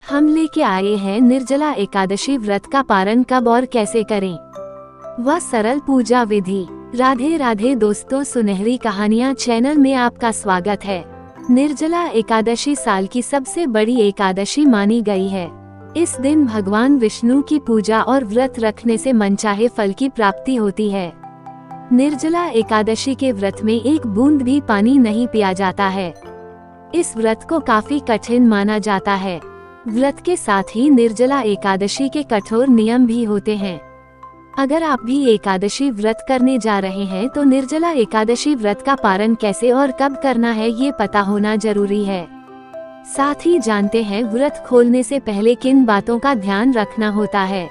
हम लेके आए हैं निर्जला एकादशी व्रत का पारण कब और कैसे करें, वह सरल पूजा विधि। राधे राधे दोस्तों, सुनहरी कहानियाँ चैनल में आपका स्वागत है। निर्जला एकादशी साल की सबसे बड़ी एकादशी मानी गई है। इस दिन भगवान विष्णु की पूजा और व्रत रखने से मनचाहे फल की प्राप्ति होती है। निर्जला एकादशी के व्रत में एक बूंद भी पानी नहीं पिया जाता है। इस व्रत को काफी कठिन माना जाता है। व्रत के साथ ही निर्जला एकादशी के कठोर नियम भी होते हैं। अगर आप भी एकादशी व्रत करने जा रहे हैं तो निर्जला एकादशी व्रत का पारण कैसे और कब करना है ये पता होना जरूरी है। साथ ही जानते हैं व्रत खोलने से पहले किन बातों का ध्यान रखना होता है।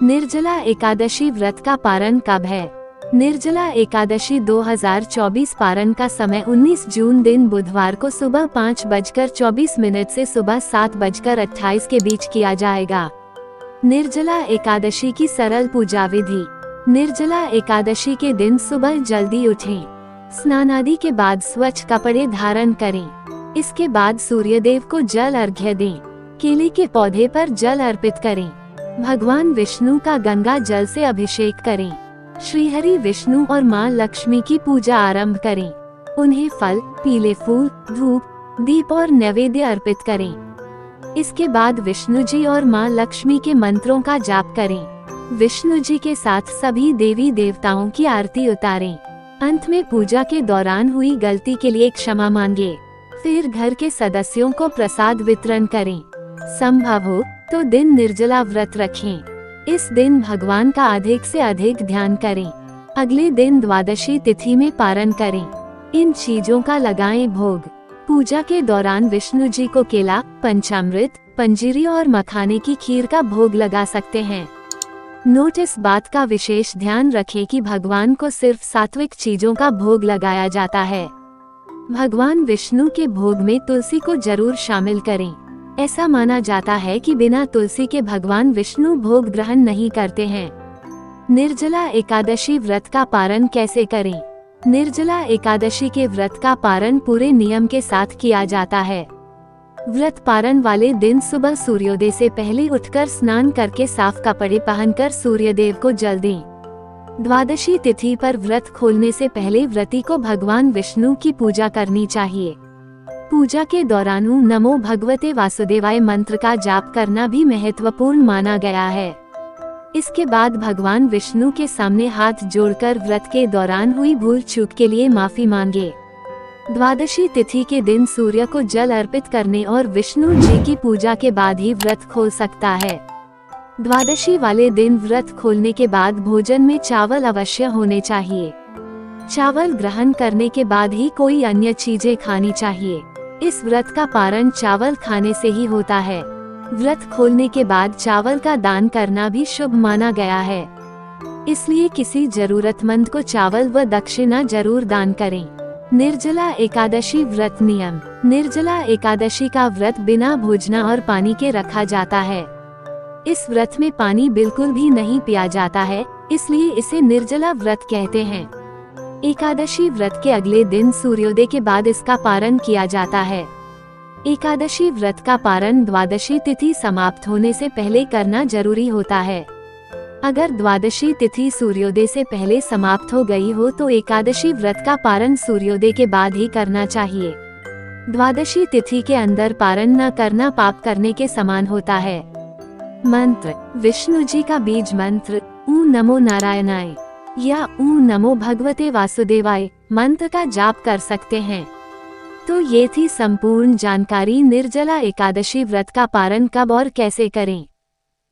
निर्जला एकादशी व्रत का पारण कब है? निर्जला एकादशी 2024 पारण का समय 19 जून दिन बुधवार को सुबह 5:24 से सुबह 7:28 के बीच किया जाएगा। निर्जला एकादशी की सरल पूजा विधि। निर्जला एकादशी के दिन सुबह जल्दी उठें, स्नान आदि के बाद स्वच्छ कपड़े धारण करें। इसके बाद सूर्यदेव को जल अर्घ्य दें। केले के पौधे पर जल अर्पित करें। भगवान विष्णु का गंगा जल से अभिषेक करें। श्रीहरि विष्णु और माँ लक्ष्मी की पूजा आरंभ करें। उन्हें फल, पीले फूल, धूप, दीप और नैवेद्य अर्पित करें। इसके बाद विष्णु जी और माँ लक्ष्मी के मंत्रों का जाप करें। विष्णु जी के साथ सभी देवी देवताओं की आरती उतारें। अंत में पूजा के दौरान हुई गलती के लिए क्षमा मांगे। फिर घर के सदस्यों को प्रसाद वितरण करें। संभव हो तो दिन निर्जला व्रत रखें। इस दिन भगवान का अधिक से अधिक ध्यान करें। अगले दिन द्वादशी तिथि में पारण करें। इन चीजों का लगाएं भोग। पूजा के दौरान विष्णु जी को केला, पंचामृत, पंजीरी और मखाने की खीर का भोग लगा सकते हैं। नोट, इस बात का विशेष ध्यान रखें कि भगवान को सिर्फ सात्विक चीजों का भोग लगाया जाता है। भगवान विष्णु के भोग में तुलसी को जरूर शामिल करें। ऐसा माना जाता है कि बिना तुलसी के भगवान विष्णु भोग ग्रहण नहीं करते हैं। निर्जला एकादशी व्रत का पारण कैसे करें? निर्जला एकादशी के व्रत का पारण पूरे नियम के साथ किया जाता है। व्रत पारण वाले दिन सुबह सूर्योदय से पहले उठकर स्नान करके साफ कपड़े पहनकर सूर्यदेव को जल दें। द्वादशी तिथि पर व्रत खोलने से पहले व्रती को भगवान विष्णु की पूजा करनी चाहिए। पूजा के दौरान ओम नमो भगवते वासुदेवाय मंत्र का जाप करना भी महत्वपूर्ण माना गया है। इसके बाद भगवान विष्णु के सामने हाथ जोड़कर व्रत के दौरान हुई भूल चूक के लिए माफी मांगे। द्वादशी तिथि के दिन सूर्य को जल अर्पित करने और विष्णु जी की पूजा के बाद ही व्रत खोल सकता है। द्वादशी वाले दिन व्रत खोलने के बाद भोजन में चावल अवश्य होने चाहिए। चावल ग्रहण करने के बाद ही कोई अन्य चीजें खानी चाहिए। इस व्रत का पारण चावल खाने से ही होता है। व्रत खोलने के बाद चावल का दान करना भी शुभ माना गया है। इसलिए किसी जरूरतमंद को चावल व दक्षिणा जरूर दान करें। निर्जला एकादशी व्रत नियम। निर्जला एकादशी का व्रत बिना भोजना और पानी के रखा जाता है। इस व्रत में पानी बिल्कुल भी नहीं पिया जाता है, इसलिए इसे निर्जला व्रत कहते हैं। एकादशी व्रत के अगले दिन सूर्योदय के बाद इसका पारण किया जाता है। एकादशी व्रत का पारण द्वादशी तिथि समाप्त होने से पहले करना जरूरी होता है। अगर द्वादशी तिथि सूर्योदय से पहले समाप्त हो गई हो तो एकादशी व्रत का पारण सूर्योदय के बाद ही करना चाहिए। द्वादशी तिथि के अंदर पारण न करना पाप करने के समान होता है। मंत्र। विष्णु जी का बीज मंत्र ओम नमो नारायणाय या ओम नमो भगवते वासुदेवाय मंत्र का जाप कर सकते हैं। तो ये थी संपूर्ण जानकारी निर्जला एकादशी व्रत का पारण कब और कैसे करें।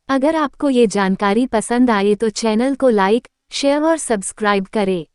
अगर आपको ये जानकारी पसंद आए तो चैनल को लाइक, शेयर और सब्सक्राइब करें।